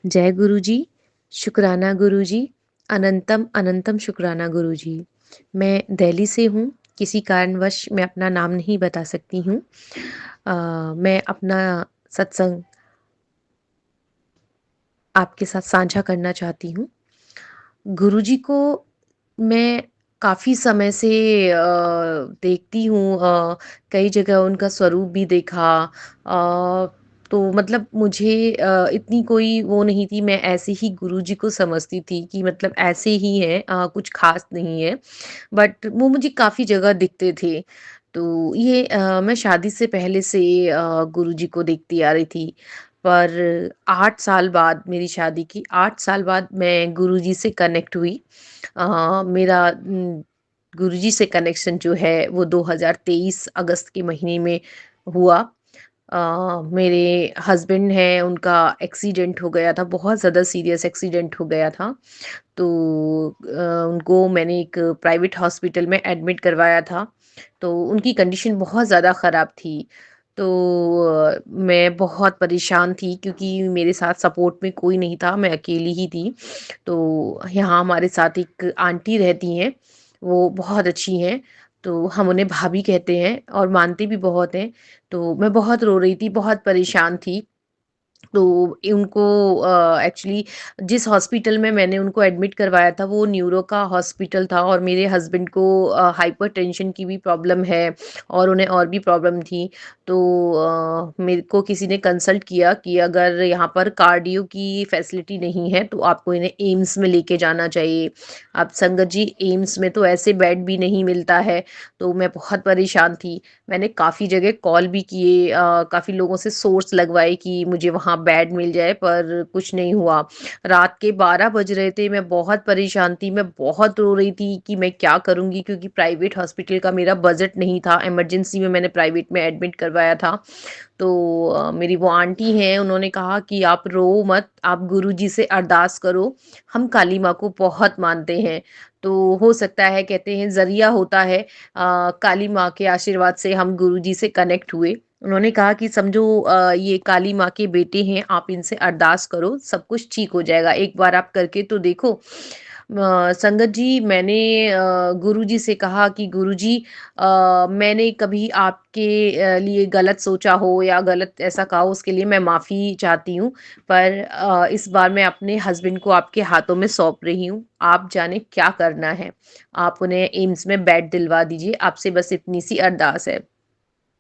जय गुरुजी, शुक्राना गुरुजी, अनंतम अनंतम शुक्राना गुरुजी। मैं दिल्ली से हूँ, किसी कारणवश मैं अपना नाम नहीं बता सकती हूँ। मैं अपना सत्संग आपके साथ साझा करना चाहती हूँ। गुरुजी को मैं काफ़ी समय से देखती हूँ, कई जगह उनका स्वरूप भी देखा। तो मतलब मुझे इतनी कोई वो नहीं थी, मैं ऐसे ही गुरुजी को समझती थी कि मतलब ऐसे ही हैं, कुछ ख़ास नहीं है। बट वो मुझे काफ़ी जगह दिखते थे। तो ये मैं शादी से पहले से गुरुजी को देखती आ रही थी। पर 8 साल बाद मेरी शादी की 8 साल बाद मैं गुरुजी से कनेक्ट हुई। मेरा गुरुजी से कनेक्शन जो है वो 2023 अगस्त के महीने में हुआ। मेरे हस्बैंड हैं, उनका एक्सीडेंट हो गया था, बहुत ज़्यादा सीरियस एक्सीडेंट हो गया था। तो उनको मैंने एक प्राइवेट हॉस्पिटल में एडमिट करवाया था। तो उनकी कंडीशन बहुत ज़्यादा ख़राब थी। तो मैं बहुत परेशान थी क्योंकि मेरे साथ सपोर्ट में कोई नहीं था, मैं अकेली ही थी। तो यहाँ हमारे साथ एक आंटी रहती हैं, वो बहुत अच्छी हैं। तो हम उन्हें भाभी कहते हैं और मानते भी बहुत हैं। तो मैं बहुत रो रही थी, बहुत परेशान थी। तो उनको एक्चुअली जिस हॉस्पिटल में मैंने उनको एडमिट करवाया था वो न्यूरो का हॉस्पिटल था, और मेरे हस्बैंड को हाइपरटेंशन की भी प्रॉब्लम है और उन्हें और भी प्रॉब्लम थी। तो मेरे को किसी ने कंसल्ट किया कि अगर यहाँ पर कार्डियो की फैसिलिटी नहीं है तो आपको इन्हें एम्स में लेके जाना चाहिए। अब संगत जी, एम्स में तो ऐसे बेड भी नहीं मिलता है। तो मैं बहुत परेशान थी। मैंने काफ़ी जगह कॉल भी किए, काफ़ी लोगों से सोर्स लगवाए कि मुझे वहाँ बेड मिल जाए, पर कुछ नहीं हुआ। रात के 12 बज रहे थे, मैं बहुत परेशान थी, मैं बहुत रो रही थी कि मैं क्या करूँगी, क्योंकि प्राइवेट हॉस्पिटल का मेरा बजट नहीं था। इमरजेंसी में मैंने प्राइवेट में एडमिट करवाया था। तो मेरी वो आंटी हैं, उन्होंने कहा कि आप रो मत, आप गुरुजी से अरदास करो, हम काली माँ को बहुत मानते हैं। तो हो सकता है, कहते हैं ज़रिया होता है, काली माँ के आशीर्वाद से हम गुरुजी से कनेक्ट हुए। उन्होंने कहा कि समझो ये काली माँ के बेटे हैं, आप इनसे अरदास करो, सब कुछ ठीक हो जाएगा, एक बार आप करके तो देखो। संगत जी, मैंने गुरुजी से कहा कि गुरुजी, मैंने कभी आपके लिए गलत सोचा हो या गलत ऐसा कहा हो, उसके लिए मैं माफ़ी चाहती हूँ। पर इस बार मैं अपने हस्बैंड को आपके हाथों में सौंप रही हूँ, आप जाने क्या करना है। आप उन्हें एम्स में बेड दिलवा दीजिए, आपसे बस इतनी सी अरदास है।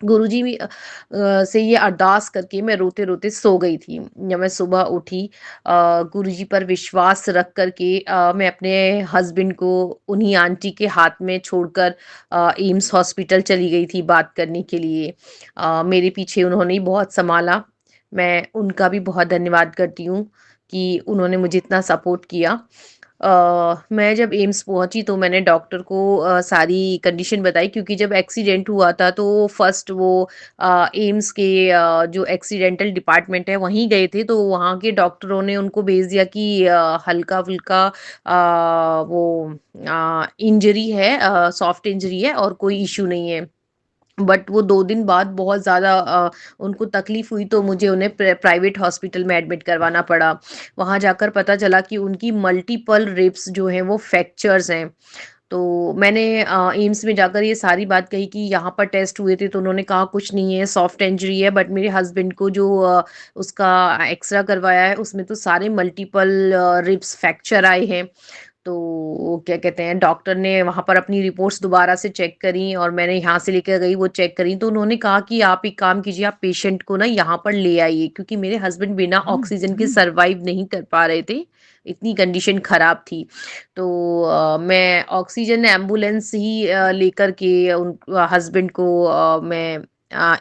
गुरुजी भी से ये अरदास करके मैं रोते-रोते सो गई थी। जब मैं सुबह उठी, गुरुजी पर विश्वास रख कर के मैं अपने हस्बैंड को उन्हीं आंटी के हाथ में छोड़कर एम्स हॉस्पिटल चली गई थी बात करने के लिए। मेरे पीछे उन्होंने ही बहुत सँभाला। मैं उनका भी बहुत धन्यवाद करती हूँ कि उन्होंने मुझे इतना सपोर्ट किया। मैं जब एम्स पहुँची तो मैंने डॉक्टर को सारी कंडीशन बताई, क्योंकि जब एक्सीडेंट हुआ था तो फर्स्ट वो एम्स के जो एक्सीडेंटल डिपार्टमेंट है वहीं गए थे, तो वहाँ के डॉक्टरों ने उनको भेज दिया कि हल्का-फुल्का वो इंजरी है, सॉफ्ट इंजरी है और कोई इश्यू नहीं है। बट वो 2 दिन बाद बहुत ज़्यादा उनको तकलीफ़ हुई, तो मुझे उन्हें प्राइवेट हॉस्पिटल में एडमिट करवाना पड़ा। वहाँ जाकर पता चला कि उनकी मल्टीपल रिब्स जो हैं वो फ्रैक्चर्स हैं। तो मैंने एम्स में जाकर ये सारी बात कही कि यहाँ पर टेस्ट हुए थे तो उन्होंने कहा कुछ नहीं है, सॉफ्ट इंजरी है। बट मेरे हस्बैंड को जो उसका एक्स-रे करवाया है उसमें तो सारे मल्टीपल रिब्स फ्रैक्चर आए हैं। तो वो क्या कहते हैं, डॉक्टर ने वहाँ पर अपनी रिपोर्ट्स दोबारा से चेक करी और मैंने यहाँ से लेकर गई, वो चेक करी, तो उन्होंने कहा कि आप एक काम कीजिए, आप पेशेंट को ना यहाँ पर ले आइए, क्योंकि मेरे हस्बैंड बिना ऑक्सीजन के सर्वाइव नहीं कर पा रहे थे, इतनी कंडीशन खराब थी। तो मैं ऑक्सीजन एम्बुलेंस ही लेकर के उन हस्बैंड को मैं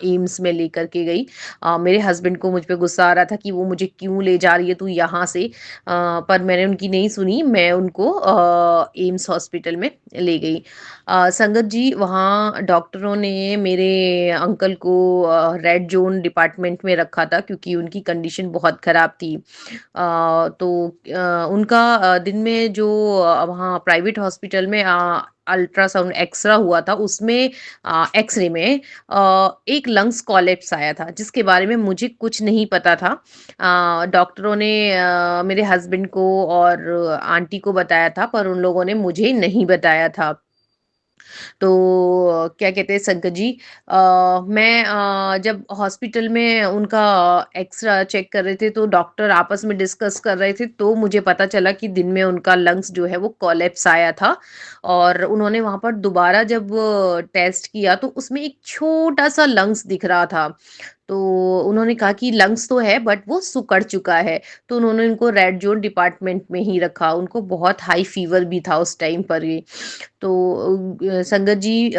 एम्स में लेकर के गई। मेरे हस्बैंड को मुझ पे गुस्सा आ रहा था कि वो मुझे क्यों ले जा रही है तू यहाँ से। पर मैंने उनकी नहीं सुनी, मैं उनको एम्स हॉस्पिटल में ले गई। संगत जी, वहाँ डॉक्टरों ने मेरे अंकल को रेड ज़ोन डिपार्टमेंट में रखा था, क्योंकि उनकी कंडीशन बहुत ख़राब थी। तो उनका दिन में जो वहाँ प्राइवेट हॉस्पिटल में अल्ट्रासाउंड एक्सरा हुआ था उसमें एक्स-रे में एक लंग्स कोलैप्स आया था जिसके बारे में मुझे कुछ नहीं पता था। डॉक्टरों ने मेरे हस्बैंड को और आंटी को बताया था पर उन लोगों ने मुझे नहीं बताया था। तो क्या कहते हैं संकट जी मैं जब हॉस्पिटल में उनका एक्सरा चेक कर रहे थे तो डॉक्टर आपस में डिस्कस कर रहे थे तो मुझे पता चला कि दिन में उनका लंग्स जो है वो कोलैप्स आया था और उन्होंने वहाँ पर दोबारा जब टेस्ट किया तो उसमें एक छोटा सा लंग्स दिख रहा था। तो उन्होंने कहा कि लंग्स तो है बट वो सिकुड़ चुका है। तो उन्होंने उनको रेड ज़ोन डिपार्टमेंट में ही रखा। उनको बहुत हाई फ़ीवर भी था उस टाइम पर ही। तो संगत जी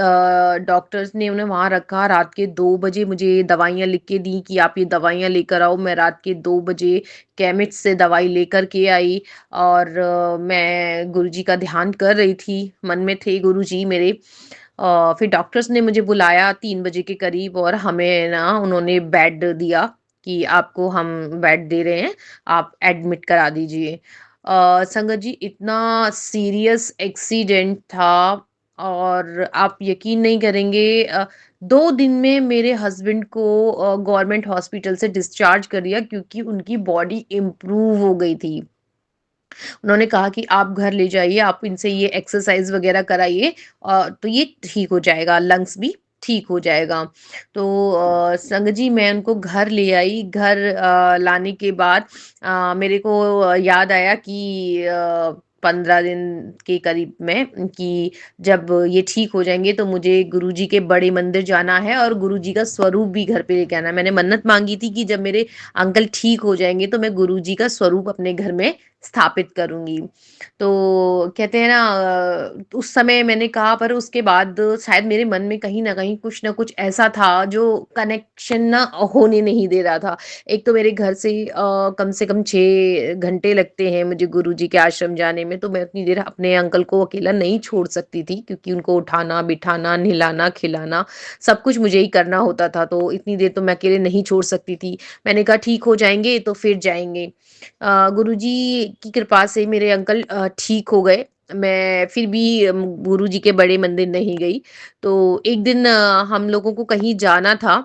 डॉक्टर्स ने उन्हें वहाँ रखा। रात के 2 बजे मुझे दवाइयाँ लिख के दी कि आप ये दवाइयाँ लेकर आओ। मैं रात के 2 बजे केमिस्ट से दवाई लेकर के आई और मैं गुरुजी का ध्यान कर रही थी। मन में थे गुरुजी मेरे। फिर डॉक्टर्स ने मुझे बुलाया 3 बजे के करीब और हमें ना उन्होंने बेड दिया कि आपको हम बेड दे रहे हैं, आप एडमिट करा दीजिए। संगत जी इतना सीरियस एक्सीडेंट था और आप यकीन नहीं करेंगे 2 दिन में मेरे हस्बैंड को गवर्नमेंट हॉस्पिटल से डिस्चार्ज कर दिया क्योंकि उनकी बॉडी इम्प्रूव हो गई थी। उन्होंने कहा कि आप घर ले जाइए, आप इनसे ये एक्सरसाइज़ वग़ैरह कराइए तो ये ठीक हो जाएगा, लंग्स भी ठीक हो जाएगा। तो संग जी मैं उनको घर ले आई, घर लाने के बाद मेरे को याद आया कि 15 दिन के करीब में कि जब ये ठीक हो जाएँगे तो मुझे गुरुजी के बड़े मंदिर जाना है और गुरुजी का स्वरूप भी घर पे लेके आना है। मैंने मन्नत माँगी थी कि जब मेरे अंकल ठीक हो जाएँगे तो मैं गुरुजी का स्वरूप अपने घर में स्थापित करूँगी। तो कहते हैं ना उस समय मैंने कहा पर उसके बाद शायद मेरे मन में कहीं न कहीं कुछ न कुछ ऐसा था जो कनेक्शन ना होने नहीं दे रहा था। एक तो मेरे घर से कम 6 घंटे लगते हैं मुझे गुरुजी के आश्रम जाने में, तो मैं उतनी देर अपने अंकल को अकेला नहीं छोड़ सकती थी क्योंकि उनको उठाना, बिठाना, नहलाना, खिलाना सब कुछ मुझे ही करना होता था, तो इतनी देर तो मैं अकेले नहीं छोड़ सकती थी। मैंने कहा ठीक हो जाएँगे तो फिर जाएँगे। गुरुजी की कृपा से मेरे अंकल ठीक हो गए। मैं फिर भी गुरुजी के बड़े मंदिर नहीं गई। तो एक दिन हम लोगों को कहीं जाना था।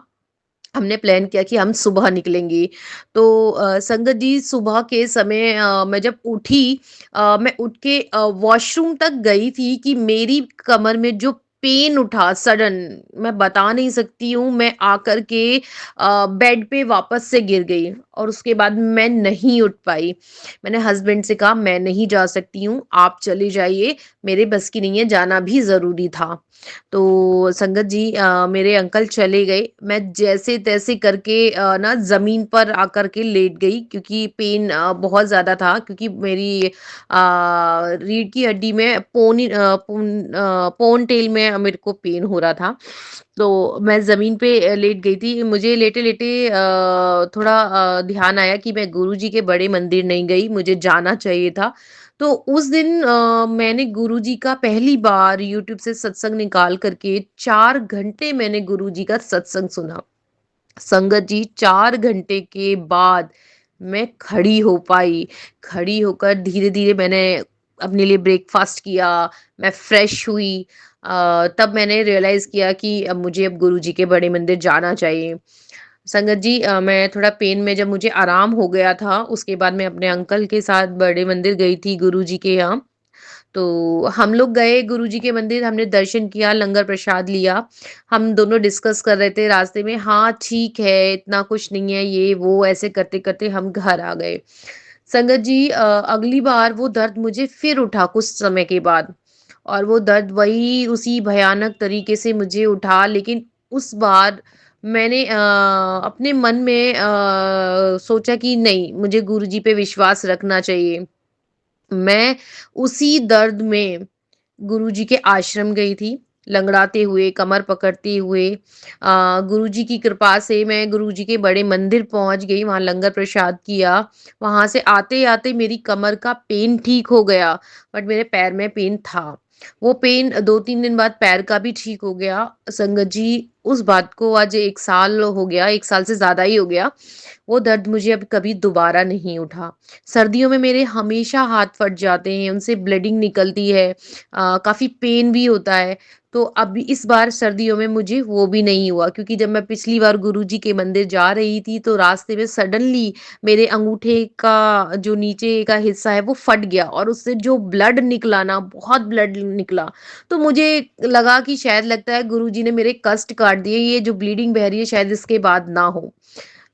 हमने प्लान किया कि हम सुबह निकलेंगे। तो संगत जी सुबह के समय मैं जब उठी मैं उठ के वॉशरूम तक गई थी कि मेरी कमर में जो पेन उठा सडन मैं बता नहीं सकती हूँ। मैं आकर के बेड पे वापस से गिर गई और उसके बाद मैं नहीं उठ पाई। मैंने हस्बैंड से कहा मैं नहीं जा सकती हूँ, आप चले जाइए, मेरे बस की नहीं है, जाना भी ज़रूरी था। तो संगत जी मेरे अंकल चले गए। मैं जैसे-तैसे करके ना ज़मीन पर आकर के लेट गई क्योंकि पेन बहुत ज़्यादा था क्योंकि मेरी रीढ़ की हड्डी में पोन टेल में मेरे को पेन हो रहा था। तो मैं ज़मीन पे लेट गई थी। मुझे लेटे-लेटे थोड़ा ध्यान आया कि मैं गुरुजी के बड़े मंदिर नहीं गई, मुझे जाना चाहिए था। तो उस दिन मैंने गुरुजी का पहली बार यूट्यूब से सत्संग निकाल कर के 4 घंटे मैंने गुरुजी का सत्संग सुना। संगत जी 4 घंटे के बाद मैं खड़ी हो पाई। खड़ी होकर धीरे-धीरे मैंने अपने लिए ब्रेकफ़ास्ट किया, मैं फ्रेश हुई तब मैंने रियलाइज़ किया कि अब मुझे अब गुरुजी के बड़े मंदिर जाना चाहिए। संगत जी मैं थोड़ा पेन में जब मुझे आराम हो गया था, उसके बाद मैं अपने अंकल के साथ बड़े मंदिर गई थी गुरुजी के यहाँ। तो हम लोग गए गुरुजी के मंदिर, हमने दर्शन किया, लंगर प्रसाद लिया। हम दोनों डिस्कस कर रहे थे रास्ते में, हाँ, ठीक है, इतना कुछ नहीं है, ये वो ऐसे करते-करते हम घर आ गए। संगत जी अगली बार वो दर्द मुझे फिर उठा कुछ समय के बाद और वो दर्द वही उसी भयानक तरीके से मुझे उठा लेकिन उस बार मैंने अपने मन में सोचा कि नहीं, मुझे गुरुजी पे विश्वास रखना चाहिए। मैं उसी दर्द में गुरुजी के आश्रम गई थी, लंगड़ाते हुए, कमर पकड़ते हुए। गुरुजी की कृपा से मैं गुरुजी के बड़े मंदिर पहुँच गई, वहाँ लंगर प्रसाद किया। वहाँ से आते-आते मेरी कमर का पेन ठीक हो गया, बट मेरे पैर में पेन था। वो पेन 2-3 दिन बाद पैर का भी ठीक हो गया। संगत जी, उस बात को आज 1 साल हो गया, 1 साल से ज़्यादा ही हो गया। वो दर्द मुझे अब कभी दोबारा नहीं उठा। सर्दियों में मेरे हमेशा हाथ फट जाते हैं, उनसे ब्लीडिंग निकलती है, काफ़ी पेन भी होता है। तो अब इस बार सर्दियों में मुझे वो भी नहीं हुआ, क्योंकि जब मैं पिछली बार गुरुजी के मंदिर जा रही थी तो रास्ते में सडनली मेरे अंगूठे का जो नीचे का हिस्सा है वो फट गया और उससे जो ब्लड निकला ना, बहुत ब्लड निकला। तो मुझे लगा कि शायद लगता है गुरुजी ने मेरे कष्ट काट दिए, ये जो ब्लीडिंग बह रही है शायद इसके बाद ना हो।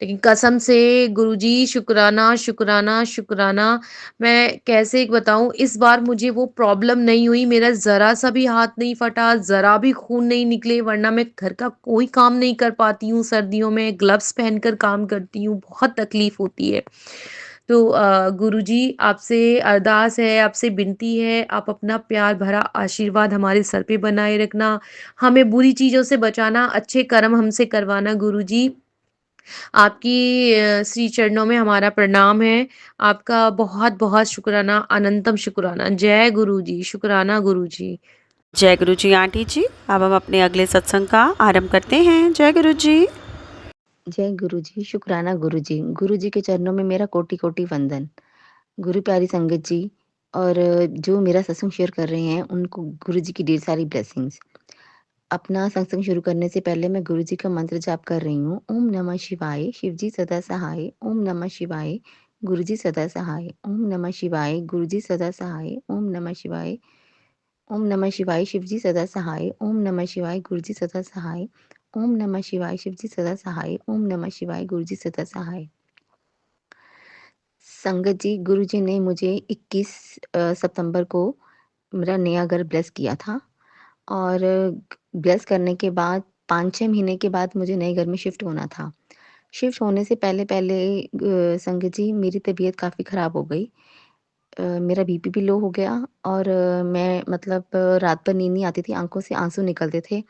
लेकिन कसम से गुरुजी, शुक्राना, शुक्राना, शुक्राना, मैं कैसे बताऊँ, इस बार मुझे वो प्रॉब्लम नहीं हुई, मेरा ज़रा-सा भी हाथ नहीं फटा, ज़रा भी खून नहीं निकले, वरना मैं घर का कोई काम नहीं कर पाती हूँ सर्दियों में, ग्लव्स पहनकर काम करती हूँ, बहुत तकलीफ़ होती है। तो गुरुजी, आपसे अरदास है, आपसे विनती है, आप अपना प्यार भरा आशीर्वाद हमारे सर पे बनाए रखना, हमें बुरी चीज़ों से बचाना, अच्छे कर्म हमसे करवाना गुरुजी। आपकी श्री चरणों में हमारा प्रणाम है। आपका बहुत-बहुत शुक्राना, अनंतम शुक्राना। जय गुरु जी, शुक्राना गुरु जी। जय गुरु जी आंटी जी। अब हम अपने अगले सत्संग का आरंभ करते हैं। जय गुरु जी। जय गुरु जी, शुक्राना गुरु जी। गुरु जी के चरणों में मेरा कोटि-कोटि वंदन। गुरु प्यारी संगत जी और जो मेरा सत्संग शेयर कर रहे हैं, उनको गुरु जी की ढेर सारी ब्लेसिंग्स। अपना सत्संग शुरू करने से पहले मैं गुरु जी का मंत्र जाप कर रही हूँ। ओम नमः शिवाय, शिव जी सदा सहाय। ओम नमः शिवाय, गुरु जी सदा सहाय। ओम नमः शिवाय, गुरु जी सदा सहाय। ओम नमः शिवाय, ओम नमः शिवाय, शिव जी सदा सहाय। ओम नमः शिवाय, गुरु जी सदा सहाय। ओम नमः शिवाय, शिव जी सदा सहाय। ओम नमः शिवाय, गुरु जी सदा सहाय। संगत जी, गुरु जी ने मुझे 21 सितंबर को मेरा नया घर ब्लेस किया था और ब्लेस करने के बाद 5-6 महीने के बाद मुझे नए घर में शिफ्ट होना था। शिफ्ट होने से पहले-पहले संगत जी, मेरी तबीयत काफ़ी ख़राब हो गई। मेरा बीपी भी लो हो गया और मैं मतलब रात भर नींद नहीं आती थी, आँखों से आँसू निकलते थे।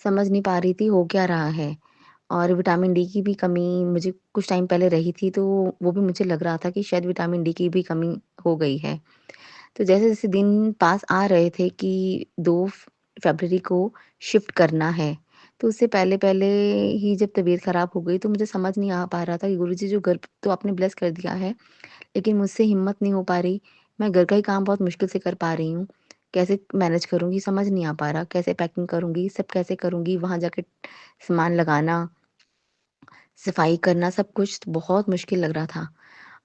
समझ नहीं पा रही थी हो क्या रहा है और विटामिन डी की भी कमी मुझे कुछ टाइम पहले रही थी, तो वो भी मुझे लग रहा था कि शायद विटामिन डी की भी कमी हो गई है। तो जैसे-जैसे दिन पास आ रहे थे कि 2 फ़रवरी को शिफ्ट करना है, तो उससे पहले-पहले ही जब तबीयत ख़राब हो गई, तो मुझे समझ नहीं आ पा रहा था कि गुरुजी जो घर तो आपने ब्लेस कर दिया है, लेकिन मुझसे हिम्मत नहीं हो पा रही। मैं घर का ही काम बहुत मुश्किल से कर पा रही हूँ। कैसे मैनेज करूँगी समझ नहीं आ पा रहा, कैसे पैकिंग करूँगी, सब कैसे करूँगी, वहाँ जाके सामान लगाना, सफाई करना, सब कुछ बहुत मुश्किल लग रहा था।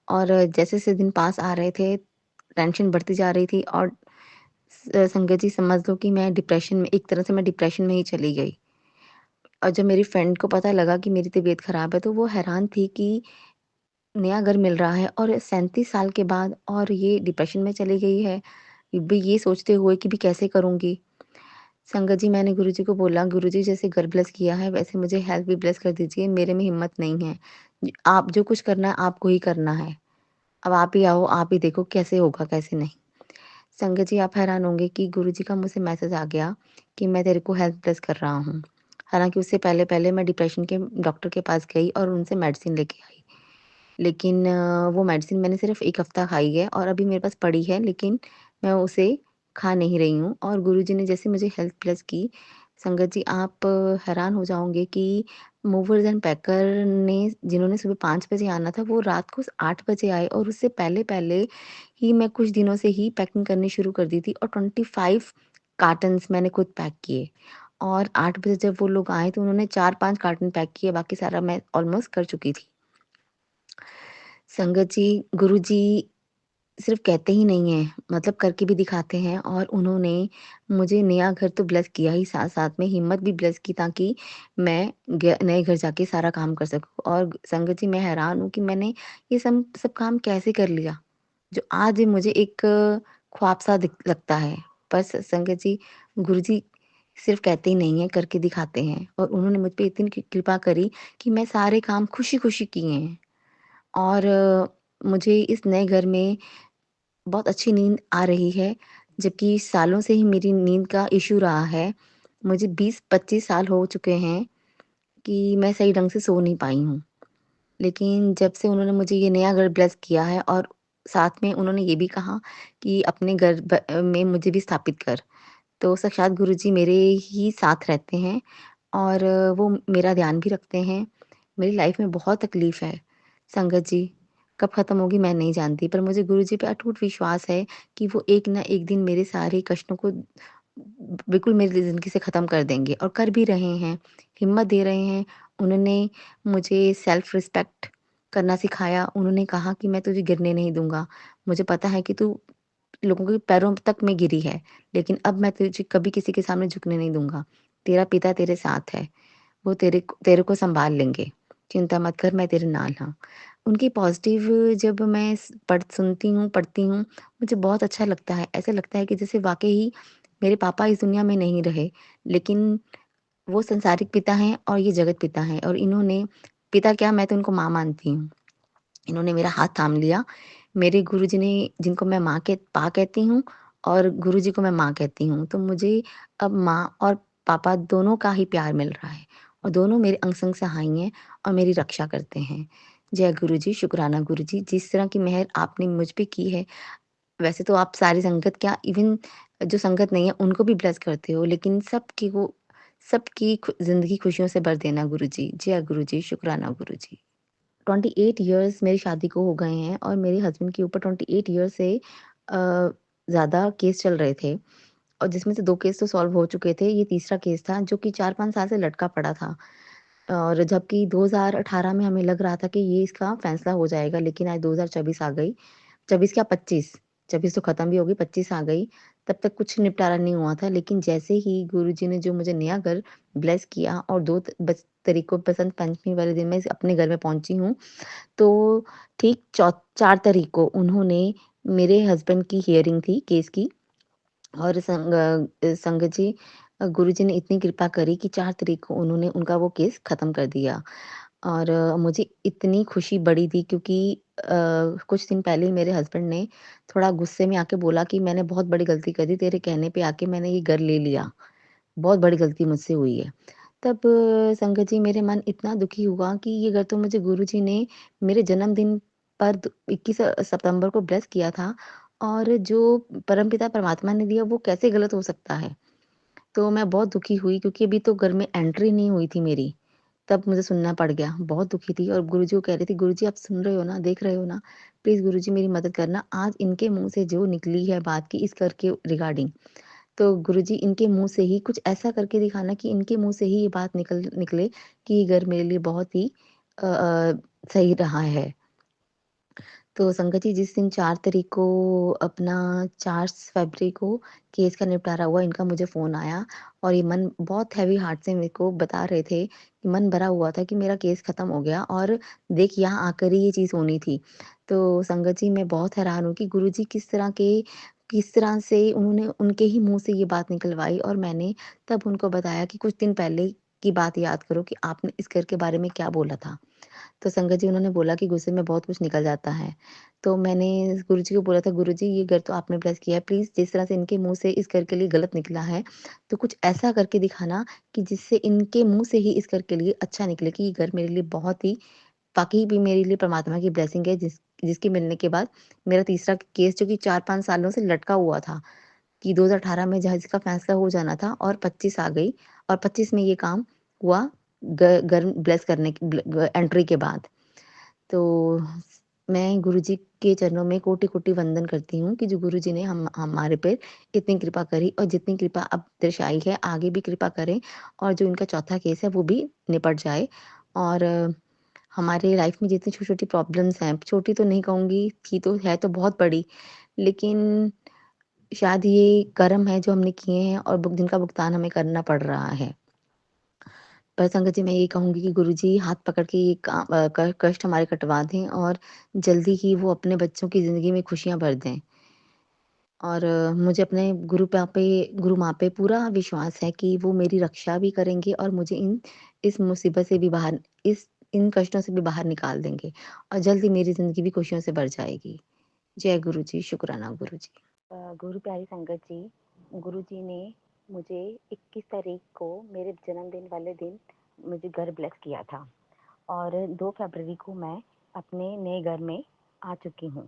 और जैसे-जैसे दिन पास आ रहे थे, टेंशन बढ़ती जा रही थी और संगत जी समझ लो कि मैं डिप्रेशन में, एक तरह से मैं डिप्रेशन में ही चली गई। और जब मेरी फ्रेंड को पता लगा कि मेरी तबीयत ख़राब है, तो वो हैरान थी कि नया घर मिल रहा है और 37 साल के बाद और ये डिप्रेशन में चली गई है। भी ये सोचते हुए कि भी कैसे करूँगी? संगत जी, मैंने गुरुजी को बोला, गुरुजी जैसे घर ब्लेस किया है वैसे मुझे हेल्थ भी ब्लेस कर दीजिए, मेरे में हिम्मत नहीं है। आप जो कुछ करना है आपको ही करना है। अब आप ही आओ, आप ही देखो कैसे होगा कैसे नहीं। संगत जी, आप हैरान होंगे कि गुरुजी का मुझसे मैसेज आ गया कि मैं तेरे को हेल्थ ब्लेस कर रहा हूँ। हालाँकि उससे पहले-पहले मैं डिप्रेशन के डॉक्टर के पास गई और उनसे मेडिसिन लेके आई। लेकिन वो मेडिसिन मैंने सिर्फ़ 1 हफ़्ता खाई है और अभी मेरे पास पड़ी है, लेकिन मैं उसे खा नहीं रही हूँ और गुरुजी ने जैसे मुझे हेल्थ प्लस की, संगत जी आप हैरान हो जाओगे कि मूवर्स एंड पैकर ने, जिन्होंने सुबह 5 बजे आना था, वो रात को 8 बजे आए और उससे पहले-पहले ही मैं कुछ दिनों से ही पैकिंग करनी शुरू कर दी थी और 25 कार्टन्स मैंने खुद पैक किए और 8 बजे जब वो लोग आए तो उन्होंने 4-5 कार्टन पैक किए, बाकी सारा मैं ऑलमोस्ट कर चुकी थी। संगत जी, गुरुजी सिर्फ़ कहते ही नहीं हैं, मतलब करके भी दिखाते हैं और उन्होंने मुझे नया घर तो ब्लेस किया ही, साथ-साथ में हिम्मत भी ब्लेस की ताकि मैं नए घर जाके सारा काम कर सकूँ। और संगत जी, मैं हैरान हूँ कि मैंने ये सब सब काम कैसे कर लिया, जो आज मुझे एक ख्वाब सा दिख लगता है। पर संगत जी, गुरुजी सिर्फ़ कहते ही नहीं हैं, करके दिखाते हैं और उन्होंने मुझ पे इतनी कृपा करी कि मैं सारे काम खुशी-खुशी किए हैं। और मुझे इस नए घर में बहुत अच्छी नींद आ रही है, जबकि सालों से ही मेरी नींद का इश्यू रहा है। मुझे 20-25 साल हो चुके हैं कि मैं सही ढंग से सो नहीं पाई हूँ। लेकिन जब से उन्होंने मुझे ये नया घर ब्लेस किया है और साथ में उन्होंने ये भी कहा कि अपने घर में मुझे भी स्थापित कर। तो साक्षात गुरुजी मेरे ही साथ रहते हैं और वो मेरा ध्यान भी रखते हैं। मेरी लाइफ में बहुत तकलीफ़ है, संगत जी, कब ख़त्म होगी मैं नहीं जानती, पर मुझे गुरुजी पे अटूट विश्वास है कि वो एक ना एक दिन मेरे सारे कष्टों को बिल्कुल मेरी ज़िंदगी से ख़त्म कर देंगे और कर भी रहे हैं, हिम्मत दे रहे हैं। उन्होंने मुझे सेल्फ रिस्पेक्ट करना सिखाया, उन्होंने कहा कि मैं तुझे गिरने नहीं दूँगा। मुझे पता है कि तू लोगों के पैरों तक में गिरी है, लेकिन अब मैं तुझे कभी किसी के सामने झुकने नहीं दूँगा। तेरा पिता तेरे साथ है, वो तेरे को सँभाल लेंगे, चिंता मत कर मैं तेरे नाल हाँ। उनकी पॉज़िटिव जब मैं सुनती हूँ, पढ़ती हूँ, मुझे बहुत अच्छा लगता है। ऐसा लगता है कि जैसे वाक़ई ही मेरे पापा इस दुनिया में नहीं रहे, लेकिन वो संसारिक पिता हैं और ये जगत पिता हैं और इन्होंने पिता क्या मैं तो उनको माँ मानती हूँ। इन्होंने मेरा हाथ थाम लिया। मेरे गुरुजी ने जिनको मैं पा कहती हूँ और गुरुजी को मैं माँ कहती हूँ। तो मुझे अब माँ और पापा दोनों का ही प्यार मिल रहा है और दोनों मेरे अंग-संग सहाई हैं और मेरी रक्षा करते हैं। जय गुरुजी, शुक्राना गुरुजी, जिस तरह की मेहर आपने मुझ पे की है, वैसे तो आप सारी संगत क्या इवन जो संगत नहीं है उनको भी ब्लेस करते हो, लेकिन सबकी ज़िंदगी खुशियों से भर देना गुरुजी। जय गुरुजी, शुक्राना गुरुजी। 28 इयर्स मेरी शादी को हो गए हैं और मेरे हस्बैंड के ऊपर 28 इयर्स से ज़्यादा केस चल रहे थे और जिसमें से 2 केस तो सॉल्व हो चुके थे। ये तीसरा केस था जो कि 4-5 साल से लटका पड़ा था और जबकि 2018 में हमें लग रहा था कि ये इसका फैसला हो जाएगा, लेकिन आज 2024 आ गई। 24 क्या 25, 24 तो खत्म भी हो गई, 25 आ गई। तब तक कुछ निपटारा नहीं हुआ था, लेकिन जैसे ही गुरुजी ने जो मुझे नया घर ब्लेस किया और 2 तारीख को बसंत पंचमी वाले दिन मैं अपने घर में पहुँची हूँ, तो ठीक 4 तारीख को उन्होंने मेरे हस्बैंड की हियरिंग थी केस की और संगत जी गुरुजी ने इतनी कृपा करी कि 4 तारीख को उन्होंने उनका वो केस ख़त्म कर दिया और मुझे इतनी खुशी बड़ी थी क्योंकि कुछ दिन पहले ही मेरे हस्बैंड ने थोड़ा गुस्से में आके बोला कि मैंने बहुत बड़ी गलती कर दी, तेरे कहने पे आके मैंने ये घर ले लिया, बहुत बड़ी गलती मुझसे हुई है। तब संगत जी मेरे मन इतना दुखी हुआ कि ये घर तो मुझे गुरुजी ने मेरे जन्मदिन पर 21 सितंबर को ब्लेस किया था और जो परमपिता परमात्मा ने दिया वो कैसे गलत हो सकता है? तो मैं बहुत दुखी हुई क्योंकि अभी तो घर में एंट्री नहीं हुई थी मेरी, तब मुझे सुनना पड़ गया। बहुत दुखी थी और गुरुजी को कह रही थी, "गुरुजी आप सुन रहे हो ना, देख रहे हो ना? प्लीज़ गुरुजी मेरी मदद करना। आज इनके मुँह से जो निकली है बात कि इस घर के रिगार्डिंग, तो गुरुजी इनके मुँह से ही कुछ ऐसा करके दिखाना कि इनके मुँह से ही ये बात निकले कि ये घर मेरे लिए बहुत ही सही रहा है। तो संगत जी जिस दिन 4 तारीख को अपना 4 फरवरी को केस का निपटारा हुआ, इनका मुझे फ़ोन आया और ये मन बहुत हेवी हार्ट से मेरे को बता रहे थे कि मन भरा हुआ था कि मेरा केस ख़त्म हो गया और देख यहाँ आकर ही ये चीज़ होनी थी। तो संगत जी मैं बहुत हैरान हूँ कि गुरुजी किस तरह से उन्होंने उनके ही मुँह से ये बात निकलवाई और मैंने तब उनको बताया कि कुछ दिन पहले की बात याद करो कि आपने इस घर के बारे में क्या बोला था। तो संगत जी उन्होंने बोला कि गुस्से में बहुत कुछ निकल जाता है। तो मैंने गुरुजी को बोला था, "गुरुजी ये घर तो आपने ब्लेस किया है, प्लीज़ जिस तरह से इनके मुँह से इस घर के लिए गलत निकला है, तो कुछ ऐसा करके दिखाना कि जिससे इनके मुँह से ही इस घर के लिए अच्छा निकले कि ये घर मेरे लिए बहुत ही वाक़ई भी मेरे लिए परमात्मा की ब्लेसिंग है जिसके मिलने के बाद मेरा तीसरा केस जो कि 4-5 सालों से लटका हुआ था कि 2018 में जहाँ जिसका फैसला हो जाना था और 25 आ गई और 25 में ये काम हुआ घर ब्लेस करने की एंट्री के बाद। तो मैं गुरुजी के चरणों में कोटि-कोटि वंदन करती हूँ कि जो गुरुजी ने हम हमारे पे इतनी कृपा करी और जितनी कृपा अब दर्शाई है, आगे भी कृपा करें और जो इनका चौथा केस है वो भी निपट जाए और हमारे लाइफ में जितनी छोटी-छोटी प्रॉब्लम्स हैं, छोटी तो नहीं कहूँगी, थी तो है तो बहुत बड़ी, लेकिन शायद ये कर्म है जो हमने किए हैं और जिनका भुगतान हमें करना पड़ रहा है। पर संगत जी मैं यही कहूँगी कि गुरुजी हाथ पकड़ के ये कष्ट हमारे कटवा दें और जल्दी ही वो अपने बच्चों की ज़िंदगी में खुशियाँ भर दें। और मुझे अपने गुरु माँ पे पूरा विश्वास है कि वो मेरी रक्षा भी करेंगे और मुझे इस मुसीबत से भी इन कष्टों से भी बाहर निकाल देंगे और जल्द ही मेरी ज़िंदगी भी खुशियों से भर जाएगी। जय गुरुजी, शुक्राना गुरुजी। गुरु प्यारी संगत जी, गुरुजी ने मुझे 21 तारीख को मेरे जन्मदिन वाले दिन मुझे घर ब्लेस किया था और 2 फरवरी को मैं अपने नए घर में आ चुकी हूँ।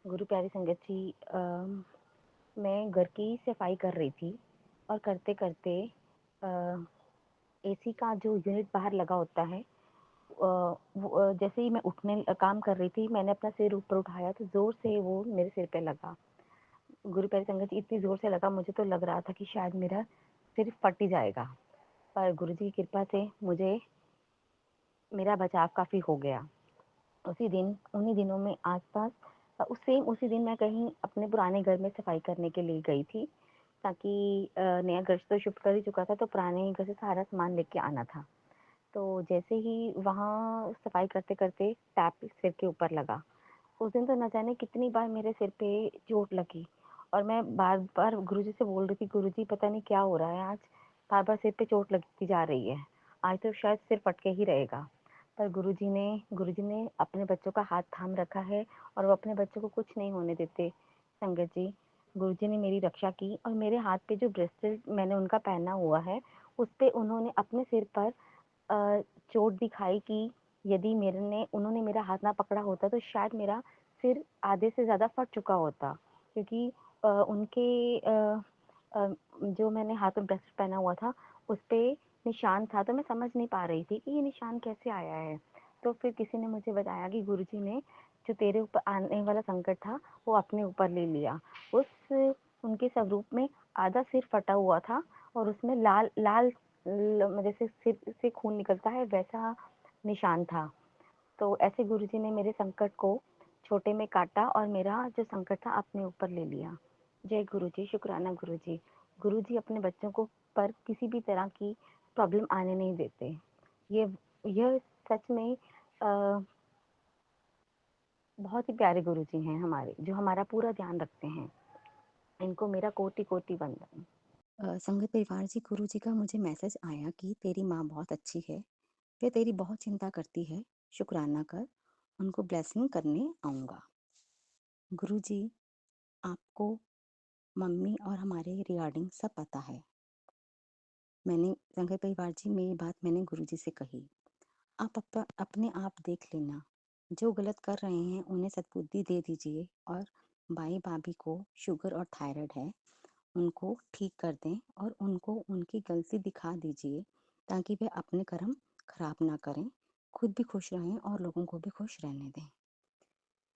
गुरु प्यारी संगत जी मैं घर की सफाई कर रही थी और करते-करते अ, एसी का जो यूनिट बाहर लगा होता है जैसे ही मैं काम कर रही थी, मैंने अपना सिर ऊपर उठाया तो ज़ोर से वो मेरे सिर पे लगा। गुरु प्यारी संगत जी इतनी ज़ोर से लगा, मुझे तो लग रहा था कि शायद मेरा सिर फट ही जाएगा। पर गुरुजी की कृपा से मुझे मेरा बचाव काफ़ी हो गया। उसी दिन उन्हीं दिनों में आस-पास उसी दिन मैं कहीं अपने पुराने घर में सफाई करने के लिए गई थी, ताकि नया घर तो शिफ्ट कर ही चुका था, तो पुराने घर से सारा सामान लेके आना था। तो जैसे ही वहाँ सफाई करते-करते टैप सिर के ऊपर लगा। उस दिन तो न जाने कितनी बार मेरे सिर पे चोट लगी और मैं बार-बार गुरुजी से बोल रही थी, गुरुजी पता नहीं क्या हो रहा है आज, बार-बार सिर पे चोट लगती जा रही है। आज तो शायद सिर फट के ही रहेगा। पर गुरुजी ने अपने बच्चों का हाथ थाम रखा है और वो अपने बच्चों को कुछ नहीं होने देते। संगत जी, गुरुजी ने मेरी रक्षा की और मेरे हाथ पे जो ब्रेसलेट मैंने उनका पहना हुआ है, उसपे उन्होंने अपने सिर पर अ, चोट दिखाई कि यदि उन्होंने मेरा हाथ ना पकड़ा होता तो शायद मेरा सिर आधे से ज़्यादा फट चुका होता, क्योंकि उनके जो मैंने हाथ में ब्रेसलेट पहना हुआ था उस पे निशान था, तो मैं समझ नहीं पा रही थी कि ये निशान कैसे आया है। तो फिर किसी ने मुझे बताया कि गुरुजी ने जो तेरे ऊपर आने वाला संकट था वो अपने ऊपर ले लिया। उस उनके स्वरूप में आधा सिर फटा हुआ था और उसमें लाल लाल जैसे सिर से खून निकलता है वैसा निशान था। तो ऐसे गुरुजी ने मेरे संकट को छोटे में काटा और मेरा जो संकट था अपने ऊपर ले लिया। जय गुरुजी, शुक्राना गुरुजी। गुरुजी अपने बच्चों को पर किसी भी तरह की प्रॉब्लम आने नहीं देते। ये यह सच में बहुत ही प्यारे गुरुजी हैं हमारे, जो हमारा पूरा ध्यान रखते हैं। इनको मेरा कोटि-कोटि वंदन। संगत परिवार जी, गुरु जी का मुझे मैसेज आया कि तेरी माँ बहुत अच्छी है, वे तेरी बहुत चिंता करती है, शुक्राना कर, उनको ब्लेसिंग करने आऊँगा। गुरु जी, आपको मम्मी और हमारे रिगार्डिंग सब पता है। मैंने संगत परिवार जी में ये बात मैंने गुरु जी से कही। आप अपने आप देख लेना, जो गलत कर रहे हैं उन्हें सद्बुद्धि दे दीजिए और भाई भाभी को शुगर और थायराइड है, उनको ठीक कर दें और उनको उनकी गलती दिखा दीजिए ताकि वे अपने कर्म खराब ना करें, खुद भी खुश रहें और लोगों को भी खुश रहने दें।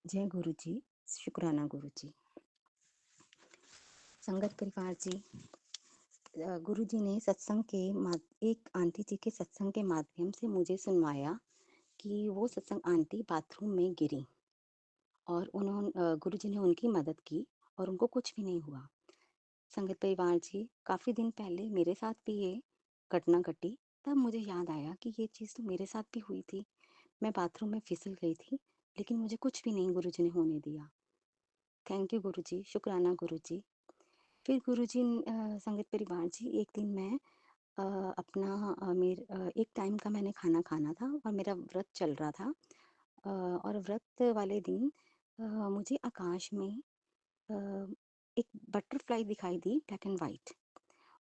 जय गुरु जी, शुक्राना गुरु जी। संगत परिवार जी, गुरु जी ने एक आंटी जी के सत्संग के माध्यम से मुझे सुनवाया कि वो सत्संग आंटी बाथरूम में गिरी और गुरु जी ने उनकी मदद की और उनको कुछ भी नहीं हुआ। संगत परिवार जी, काफ़ी दिन पहले मेरे साथ भी ये घटना घटी, तब मुझे याद आया कि ये चीज़ तो मेरे साथ भी हुई थी। मैं बाथरूम में फिसल गई थी, लेकिन मुझे कुछ भी नहीं गुरुजी ने होने दिया। थैंक यू गुरुजी, शुक्राना गुरुजी। फिर गुरुजी संगत परिवार जी, एक दिन मैं एक टाइम का मैंने खाना खाना था और मेरा व्रत चल रहा था। और व्रत वाले दिन मुझे आकाश में अ, एक बटरफ्लाई दिखाई दी, ब्लैक एंड वाइट।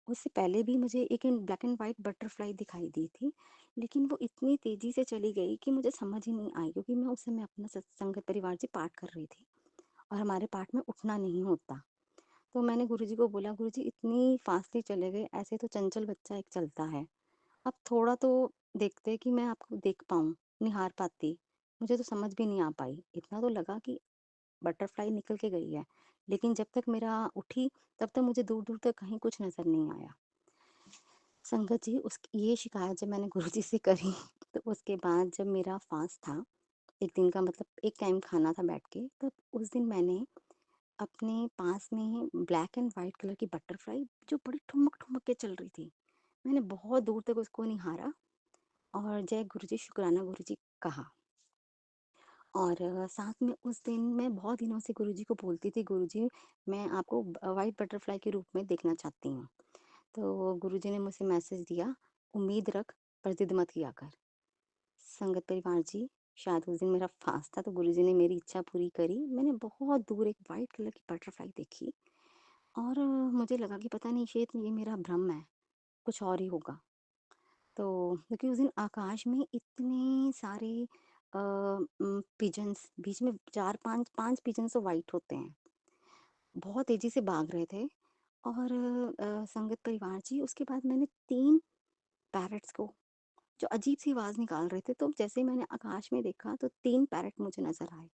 उससे पहले भी मुझे एक ब्लैक एंड वाइट बटरफ्लाई दिखाई दी थी, लेकिन वो इतनी तेज़ी से चली गई कि मुझे समझ ही नहीं आई, क्योंकि मैं उस समय अपना सत्संग परिवार से पाठ कर रही थी और हमारे पाठ में उठना नहीं होता। तो मैंने गुरुजी को बोला, गुरुजी इतनी फास्टली चले गए, ऐसे तो चंचल बच्चा एक चलता है, अब थोड़ा तो देखते कि मैं आपको देख पाऊँ, निहार पाती। मुझे तो समझ भी नहीं आ पाई, इतना तो लगा कि बटरफ्लाई निकल के गई है, लेकिन जब तक मेरा उठी तब तक मुझे दूर-दूर तक कहीं कुछ नज़र नहीं आया। संगत जी, उस ये शिकायत जब मैंने गुरुजी से करी तो उसके बाद जब मेरा फास्ट था, एक दिन का मतलब एक टाइम खाना था बैठ के, तब उस दिन मैंने अपने पास में ब्लैक एंड व्हाइट कलर की बटरफ्लाई जो बड़ी ठुमक-ठुमक के चल रही थी, मैंने बहुत दूर तक उसको निहारा और जय गुरुजी, शुक्राना गुरुजी कहा। और साथ में उस दिन मैं बहुत दिनों से गुरुजी को बोलती थी, गुरुजी मैं आपको व्हाइट बटरफ्लाई के रूप में देखना चाहती हूँ। तो गुरुजी ने मुझसे मैसेज दिया, उम्मीद रख पर जिद मत किया कर। संगत परिवार जी, शायद उस दिन मेरा फास्ट था तो गुरुजी ने मेरी इच्छा पूरी करी। मैंने बहुत दूर एक वाइट कलर की बटरफ्लाई देखी और मुझे लगा कि पता नहीं शायद ये मेरा भ्रम है, कुछ और ही होगा। तो क्योंकि उस दिन आकाश में इतने सारे पिजन्स, बीच में 4-5 पिजन्स तो वाइट होते हैं, बहुत तेज़ी से भाग रहे थे और संगत परिवार जी, उसके बाद मैंने 3 पैरट्स को जो अजीब-सी आवाज़ निकाल रहे थे, तो जैसे ही मैंने आकाश में देखा तो 3 पैरट मुझे नज़र आए।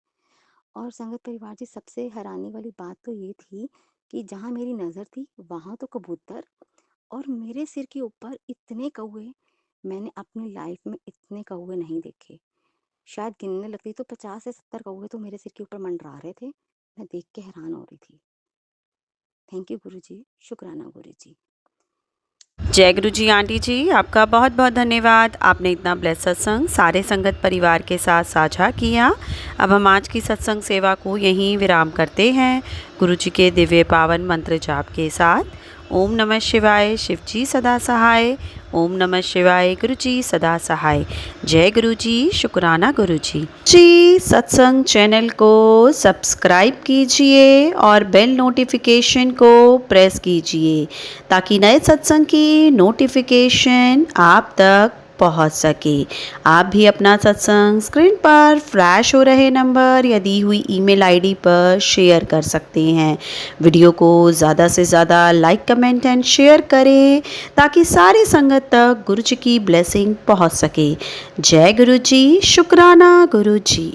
और संगत परिवार जी, सबसे हैरानी वाली बात तो ये थी कि जहाँ मेरी नज़र थी वहाँ तो कबूतर, और मेरे सिर के ऊपर इतने कौवे, मैंने अपनी लाइफ में इतने कौवे नहीं देखे। शायद गिनने लगती तो 50 से 70 कौवे तो मेरे सिर के ऊपर मंडरा रहे थे। मैं देख के हैरान हो रही थी। थैंक यू गुरुजी, शुक्राना गुरुजी। जय गुरु जी आंटी जी, आपका बहुत बहुत धन्यवाद। आपने इतना ब्लेस सत्संग सारे संगत परिवार के साथ साझा किया। अब हम आज की सत्संग सेवा को यहीं विराम करते हैं गुरु जी के दिव्य पावन मंत्र जाप के साथ। ओम नमः शिवाय, शिव जी सदा सहाय। ओम नमः शिवाय, गुरु जी सदा सहाय। जय गुरु जी, शुक्राना गुरु जी सत्संग चैनल को सब्सक्राइब कीजिए और बेल नोटिफिकेशन को प्रेस कीजिए ताकि नए सत्संग की नोटिफिकेशन आप तक पहुंच सके। आप भी अपना सत्संग स्क्रीन पर फ्लैश हो रहे नंबर या दी हुई ईमेल आईडी पर शेयर कर सकते हैं। वीडियो को ज़्यादा से ज़्यादा लाइक, कमेंट एंड शेयर करें ताकि सारे संगत तक गुरु जी की ब्लेसिंग पहुंच सके। जय गुरु जी, शुक्राना गुरु जी।